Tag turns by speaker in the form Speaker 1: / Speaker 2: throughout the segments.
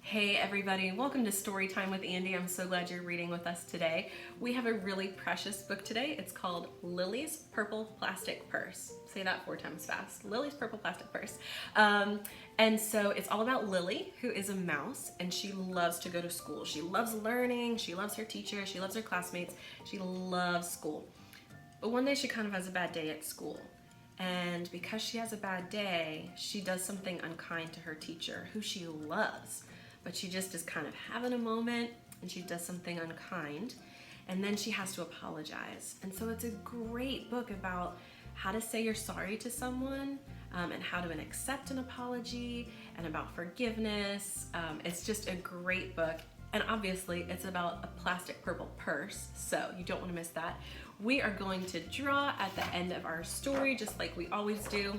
Speaker 1: Hey everybody, welcome to Storytime with Andy. I'm so glad you're reading with us today. We have a really precious book today. It's called Lily's Purple Plastic Purse. Say that 4 times fast. Lily's Purple Plastic Purse. And so it's all about Lily, who is a mouse, and she loves to go to school. She loves learning, she loves her teacher, she loves her classmates, she loves school. But one day she kind of has a bad day at school. And because she has a bad day, she does something unkind to her teacher, who she loves. But she just is kind of having a moment and she does something unkind, and then she has to apologize. And so it's a great book about how to say you're sorry to someone, and how to accept an apology, and about forgiveness. It's just a great book. And obviously it's about a plastic purple purse, so you don't want to miss that. We are going to draw at the end of our story, just like we always do.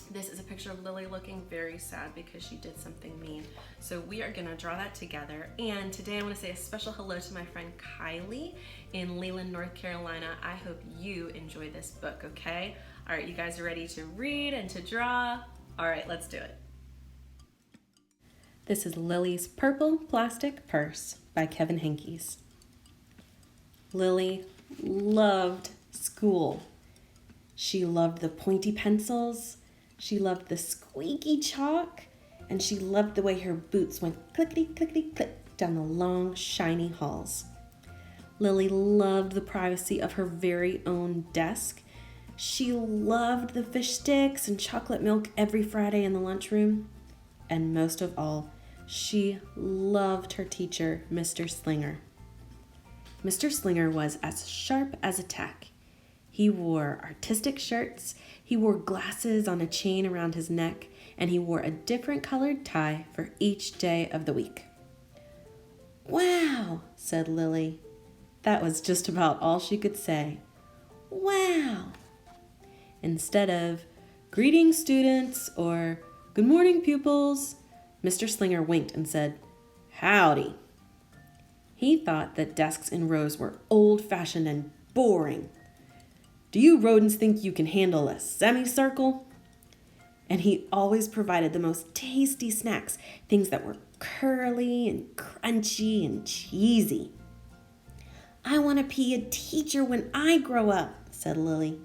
Speaker 1: This is a picture of Lily looking very sad because she did something mean. So we are gonna draw that together. And today I wanna say a special hello to my friend Kylie in Leland, North Carolina. I hope you enjoy this book, okay? All right, you guys are ready to read and to draw? All right, let's do it. This is Lily's Purple Plastic Purse by Kevin Henkes. Lily loved school. She loved the pointy pencils, she loved the squeaky chalk, and she loved the way her boots went clickety-clickety-click down the long, shiny halls. Lily loved the privacy of her very own desk. She loved the fish sticks and chocolate milk every Friday in the lunchroom. And most of all, she loved her teacher, Mr. Slinger. Mr. Slinger was as sharp as a tack. He wore artistic shirts, he wore glasses on a chain around his neck, and he wore a different colored tie for each day of the week. "Wow," said Lily. That was just about all she could say. Wow. Instead of "Greetings, students," or "Good morning, pupils," Mr. Slinger winked and said, "Howdy." He thought that desks in rows were old-fashioned and boring. "Do you rodents think you can handle a semicircle?" And he always provided the most tasty snacks, things that were curly and crunchy and cheesy. "I want to be a teacher when I grow up," said Lily.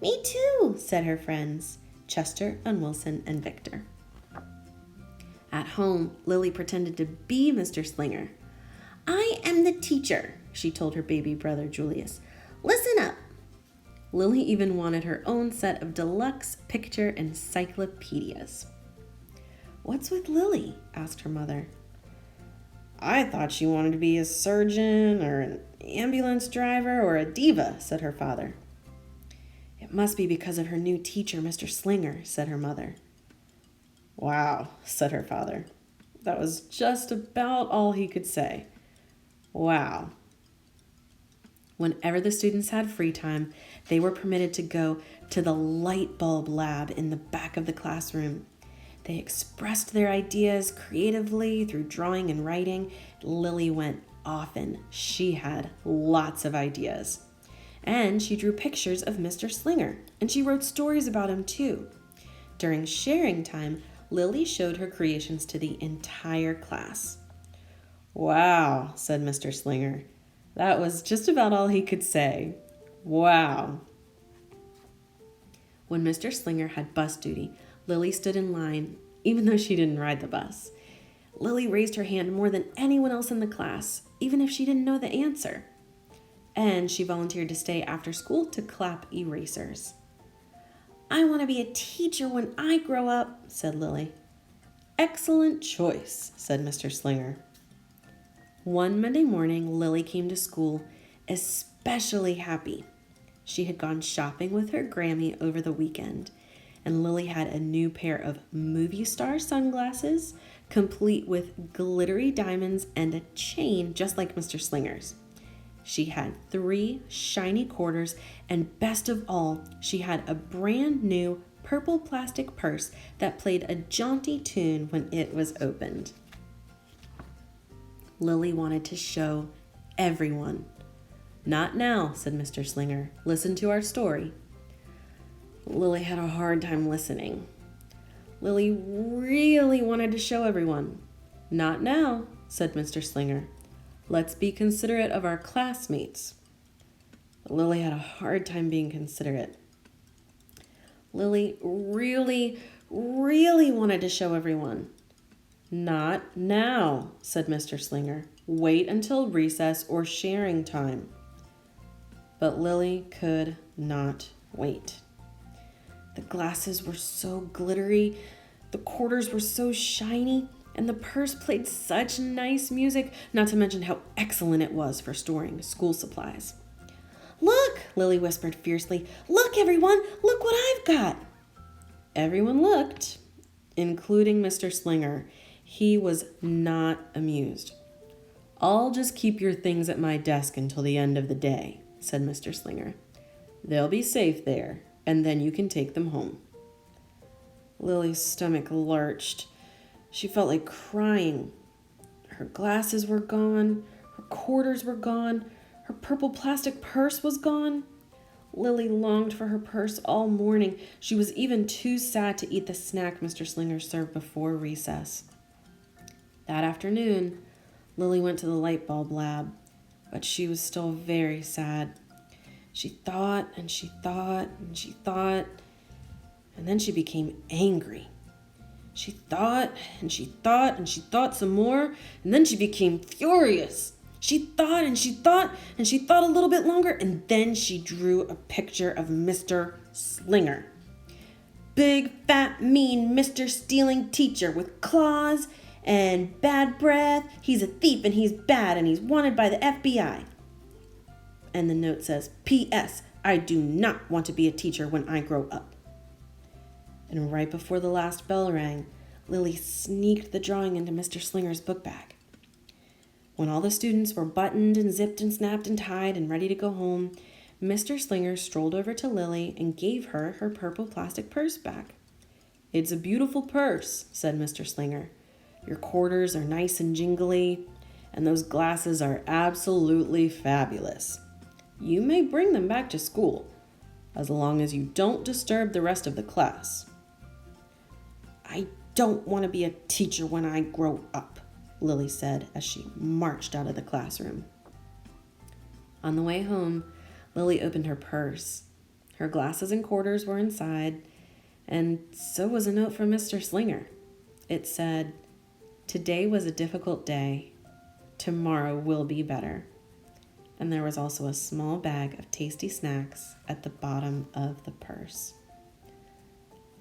Speaker 1: "Me too," said her friends, Chester and Wilson and Victor. At home, Lily pretended to be Mr. Slinger. "I am the teacher," she told her baby brother Julius. "Listen up." Lily even wanted her own set of deluxe picture encyclopedias. "What's with Lily?" asked her mother. "I thought she wanted to be a surgeon or an ambulance driver or a diva," said her father. "It must be because of her new teacher, Mr. Slinger," said her mother. "Wow," said her father. That was just about all he could say. Wow. Whenever the students had free time, they were permitted to go to the light bulb lab in the back of the classroom. They expressed their ideas creatively through drawing and writing. Lily went often. She had lots of ideas. And she drew pictures of Mr. Slinger, and she wrote stories about him too. During sharing time, Lily showed her creations to the entire class. "Wow," said Mr. Slinger. That was just about all he could say. Wow. When Mr. Slinger had bus duty, Lily stood in line, even though she didn't ride the bus. Lily raised her hand more than anyone else in the class, even if she didn't know the answer. And she volunteered to stay after school to clap erasers. "I want to be a teacher when I grow up," said Lily. "Excellent choice," said Mr. Slinger. One Monday morning, Lily came to school especially happy. She had gone shopping with her Grammy over the weekend, and Lily had a new pair of movie star sunglasses, complete with glittery diamonds and a chain just like Mr. Slinger's. She had 3 shiny quarters, and best of all, she had a brand new purple plastic purse that played a jaunty tune when it was opened. Lily wanted to show everyone. "Not now," said Mr. Slinger. "Listen to our story." Lily had a hard time listening. Lily really wanted to show everyone. "Not now," said Mr. Slinger. "Let's be considerate of our classmates." But Lily had a hard time being considerate. Lily really wanted to show everyone. "Not now," said Mr. Slinger. "Wait until recess or sharing time." But Lily could not wait. The glasses were so glittery, the quarters were so shiny, and the purse played such nice music, not to mention how excellent it was for storing school supplies. "Look," Lily whispered fiercely. "Look, everyone, look what I've got." Everyone looked, including Mr. Slinger. He was not amused. "I'll just keep your things at my desk until the end of the day," said Mr. Slinger. "They'll be safe there, and then you can take them home." Lily's stomach lurched. She felt like crying. Her glasses were gone. Her quarters were gone. Her purple plastic purse was gone. Lily longed for her purse all morning. She was even too sad to eat the snack Mr. Slinger served before recess. That afternoon, Lily went to the light bulb lab, but she was still very sad. She thought and she thought and she thought, and then she became angry. She thought and she thought and she thought some more, and then she became furious. She thought and she thought and she thought a little bit longer, and then she drew a picture of Mr. Slinger. Big, fat, mean Mr. Stealing teacher with claws and bad breath. He's a thief and he's bad and he's wanted by the FBI. And the note says, "P.S. I do not want to be a teacher when I grow up." And right before the last bell rang, Lily sneaked the drawing into Mr. Slinger's book bag. When all the students were buttoned and zipped and snapped and tied and ready to go home, Mr. Slinger strolled over to Lily and gave her her purple plastic purse back. "It's a beautiful purse," said Mr. Slinger. "Your quarters are nice and jingly, and those glasses are absolutely fabulous. You may bring them back to school, as long as you don't disturb the rest of the class." "I don't want to be a teacher when I grow up," Lily said as she marched out of the classroom. On the way home, Lily opened her purse. Her glasses and quarters were inside, and so was a note from Mr. Slinger. It said, "Today was a difficult day. Tomorrow will be better." And there was also a small bag of tasty snacks at the bottom of the purse.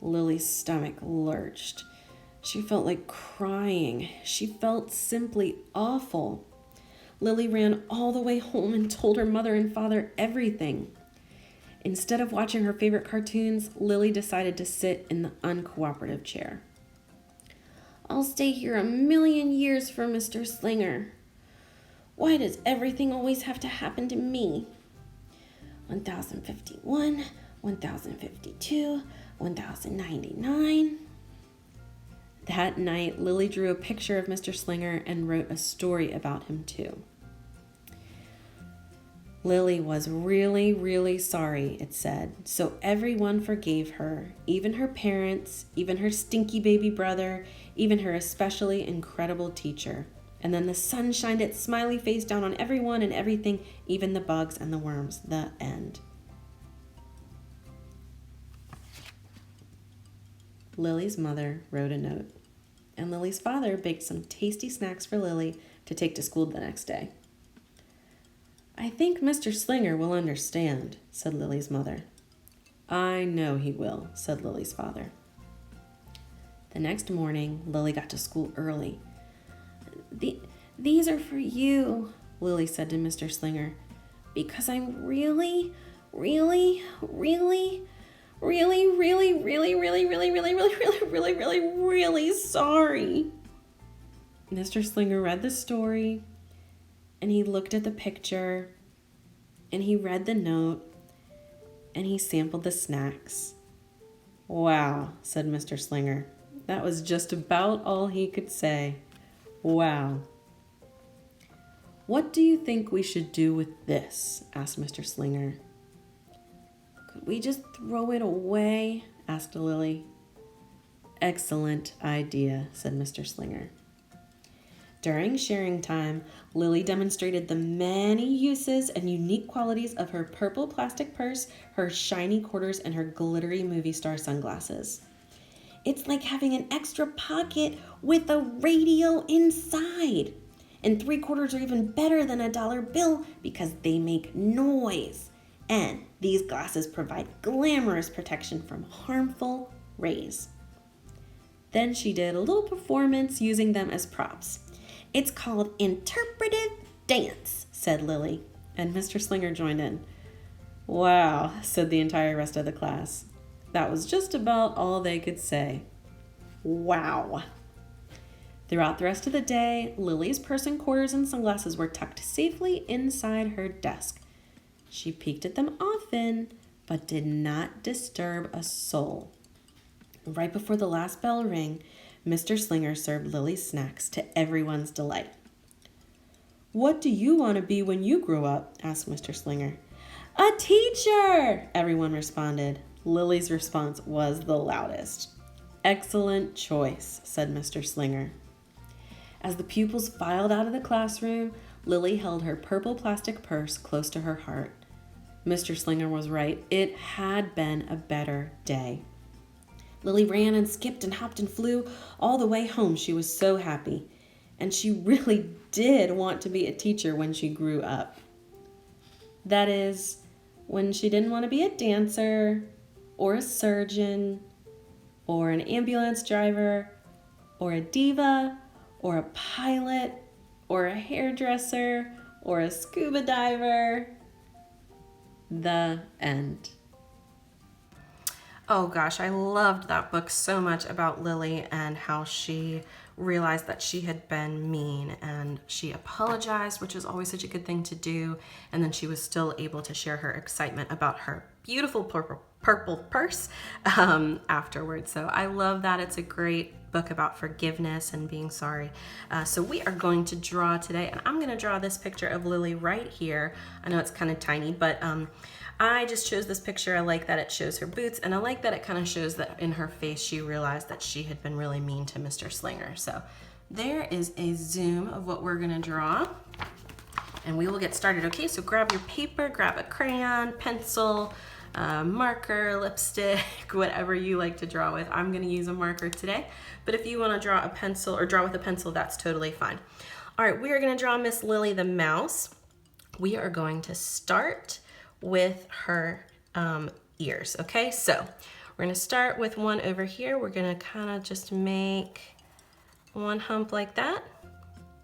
Speaker 1: Lily's stomach lurched. She felt like crying. She felt simply awful. Lily ran all the way home and told her mother and father everything. Instead of watching her favorite cartoons, Lily decided to sit in the uncooperative chair. "I'll stay here a million years for Mr. Slinger. Why does everything always have to happen to me? 1051, 1052, 1099. That night, Lily drew a picture of Mr. Slinger and wrote a story about him too. Lily was really sorry, it said, so everyone forgave her, even her parents, even her stinky baby brother, even her especially incredible teacher. And then the sun shined its smiley face down on everyone and everything, even the bugs and the worms. The end. Lily's mother wrote a note, and Lily's father baked some tasty snacks for Lily to take to school the next day. "I think Mr. Slinger will understand," said Lily's mother. "I know he will," said Lily's father. The next morning, Lily got to school early. These are for you," Lily said to Mr. Slinger, "because I'm really sorry." Mr. Slinger read the story, and he looked at the picture, and he read the note, and he sampled the snacks. "Wow," said Mr. Slinger. That was just about all he could say. Wow. "What do you think we should do with this?" asked Mr. Slinger. "Could we just throw it away?" asked Lily. "Excellent idea," said Mr. Slinger. During sharing time, Lily demonstrated the many uses and unique qualities of her purple plastic purse, her shiny quarters, and her glittery movie star sunglasses. It's like having an extra pocket with a radio inside. And 3/4 are even better than a dollar bill because they make noise. And these glasses provide glamorous protection from harmful rays. Then she did a little performance using them as props. It's called interpretive dance, said Lily, and Mr. Slinger joined in. Wow, said the entire rest of the class. That was just about all they could say. Wow. Throughout the rest of the day, Lily's purse and quarters and sunglasses were tucked safely inside her desk. She peeked at them often, but did not disturb a soul. Right before the last bell rang, Mr. Slinger served Lily's snacks to everyone's delight. What do you want to be when you grow up? Asked Mr. Slinger. A teacher, everyone responded. Lily's response was the loudest. Excellent choice, said Mr. Slinger. As the pupils filed out of the classroom, Lily held her purple plastic purse close to her heart. Mr. Slinger was right. It had been a better day. Lily ran and skipped and hopped and flew all the way home. She was so happy. And she really did want to be a teacher when she grew up. That is, when she didn't want to be a dancer or a surgeon or an ambulance driver or a diva or a pilot or a hairdresser or a scuba diver. The end. Oh gosh, I loved that book so much about Lily and how she realized that she had been mean and she apologized, which is always such a good thing to do. And then she was still able to share her excitement about her beautiful purple purse afterwards. So I love that. It's a great book about forgiveness and being sorry. So we are going to draw today, and I'm going to draw this picture of Lily right here. I know it's kind of tiny, but I just chose this picture. I like that it shows her boots, and I like that it kind of shows that in her face she realized that she had been really mean to Mr. Slinger. So there is a zoom of what we're going to draw, and we will get started. Okay, so grab your paper, grab a crayon, pencil, marker, lipstick, whatever you like to draw with. I'm going to use a marker today, but if you want to draw a pencil or draw with a pencil, that's totally fine. All right, we are going to draw Miss Lily the mouse. We are going to start with her ears. Okay, so we're going to start with one over here. We're going to kind of just make one hump like that.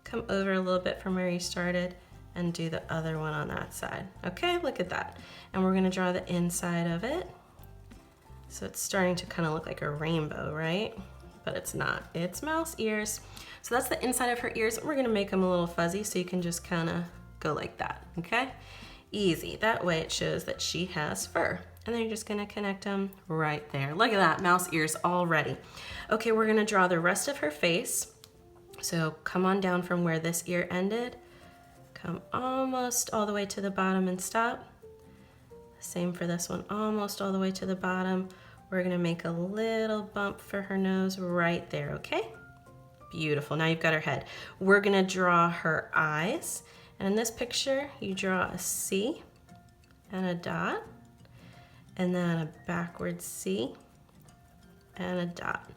Speaker 1: Come over a little bit from where you started and do the other one on that side. Okay, look at that. And we're going to draw the inside of it. So it's starting to kind of look like a rainbow, right? But it's not. It's mouse ears. So that's the inside of her ears. We're going to make them a little fuzzy so you can just kind of go like that. Okay? Easy. That way it shows that she has fur. And then you're just going to connect them right there. Look at that, mouse ears already. Okay, we're going to draw the rest of her face. So come on down from where this ear ended. Come almost all the way to the bottom and stop. Same for this one, almost all the way to the bottom. We're going to make a little bump for her nose right there, okay? Beautiful. Now you've got her head. We're going to draw her eyes. And in this picture, you draw a C and a dot, and then a backward C and a dot.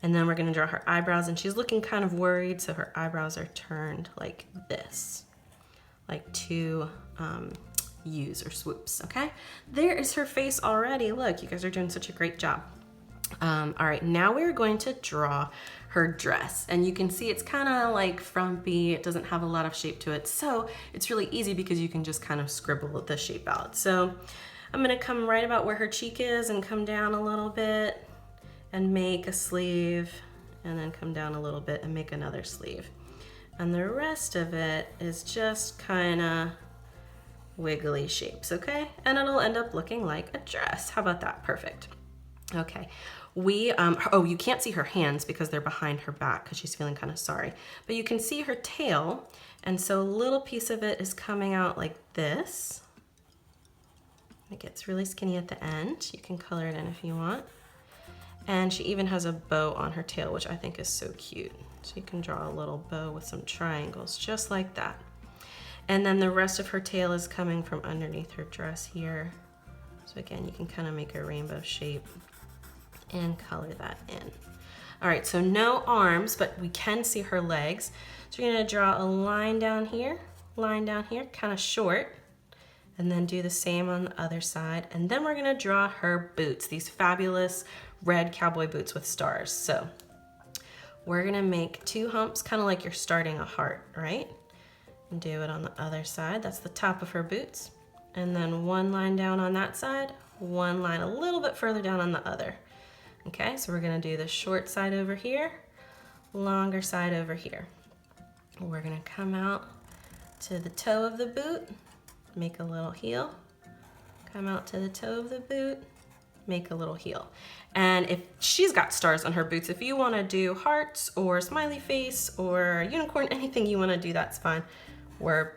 Speaker 1: And then we're going to draw her eyebrows, and she's looking kind of worried, so her eyebrows are turned like this, like two U's or swoops, okay? There is her face already. Look, you guys are doing such a great job. All right, now we're going to draw her dress, and you can see it's kind of like frumpy. It doesn't have a lot of shape to it, so it's really easy because you can just kind of scribble the shape out. So I'm going to come right about where her cheek is and come down a little bit and make a sleeve, and then come down a little bit and make another sleeve. And the rest of it is just kind of wiggly shapes, okay? And it'll end up looking like a dress. How about that? Perfect. Okay, oh, you can't see her hands because they're behind her back because she's feeling kind of sorry. But you can see her tail, and so a little piece of it is coming out like this. It gets really skinny at the end. You can color it in if you want. And she even has a bow on her tail, which I think is so cute. So you can draw a little bow with some triangles, just like that. And then the rest of her tail is coming from underneath her dress here. So again, you can kind of make a rainbow shape and color that in. All right, so no arms, but we can see her legs. So you're gonna draw a line down here, kind of short, and then do the same on the other side. And then we're gonna draw her boots, these fabulous red cowboy boots with stars. So we're gonna make 2 humps, kind of like you're starting a heart, right? And do it on the other side. That's the top of her boots. And then 1 line down on that side, 1 line a little bit further down on the other. Okay, so we're gonna do the short side over here, longer side over here. We're gonna come out to the toe of the boot, make a little heel, come out to the toe of the boot, make a little heel. And if she's got stars on her boots, if you wanna do hearts or smiley face or unicorn, anything you wanna do, that's fine. We're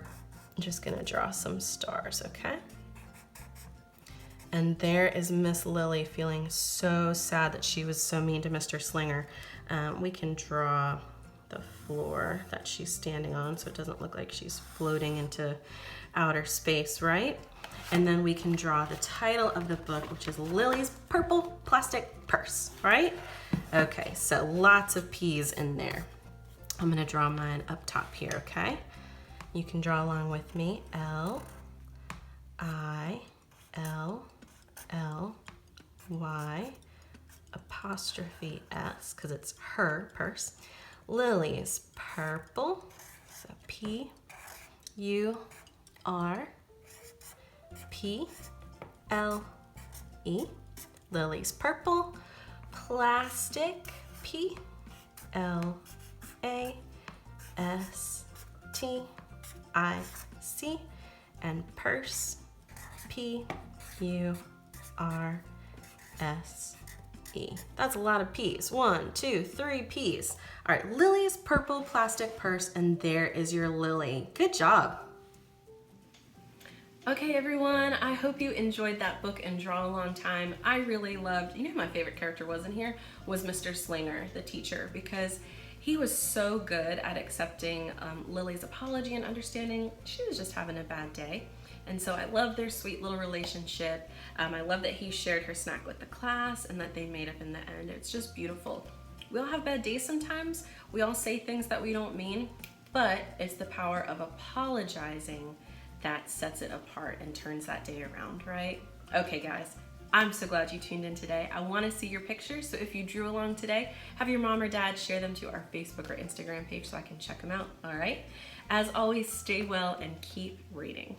Speaker 1: just gonna draw some stars, okay? And there is Miss Lily feeling so sad that she was so mean to Mr. Slinger. We can draw the floor that she's standing on so it doesn't look like she's floating into outer space, right? And then we can draw the title of the book, which is Lily's Purple Plastic Purse, right? Okay, so lots of P's in there. I'm gonna draw mine up top here, okay? You can draw along with me. L-I-L-L-Y apostrophe S, because it's her purse. Lily's purple, so P-U-R-P-L-E. Lily's purple, plastic, P-L-A-S-T-I-C, and purse, P-U-R-S-E. That's a lot of P's. 1, 2, 3 P's. All right, Lily's purple plastic purse, and there is your Lily. Good job. Okay, everyone, I hope you enjoyed that book and Draw Along Time. I really loved, you know who my favorite character was in here? Was Mr. Slinger, the teacher, because he was so good at accepting Lily's apology and understanding she was just having a bad day. And so I love their sweet little relationship. I love that he shared her snack with the class and that they made up in the end. It's just beautiful. We all have bad days sometimes. We all say things that we don't mean, but it's the power of apologizing that sets it apart and turns that day around, right? Okay, guys, I'm so glad you tuned in today. I want to see your pictures, so if you drew along today, have your mom or dad share them to our Facebook or Instagram page so I can check them out, all right? As always, stay well and keep reading.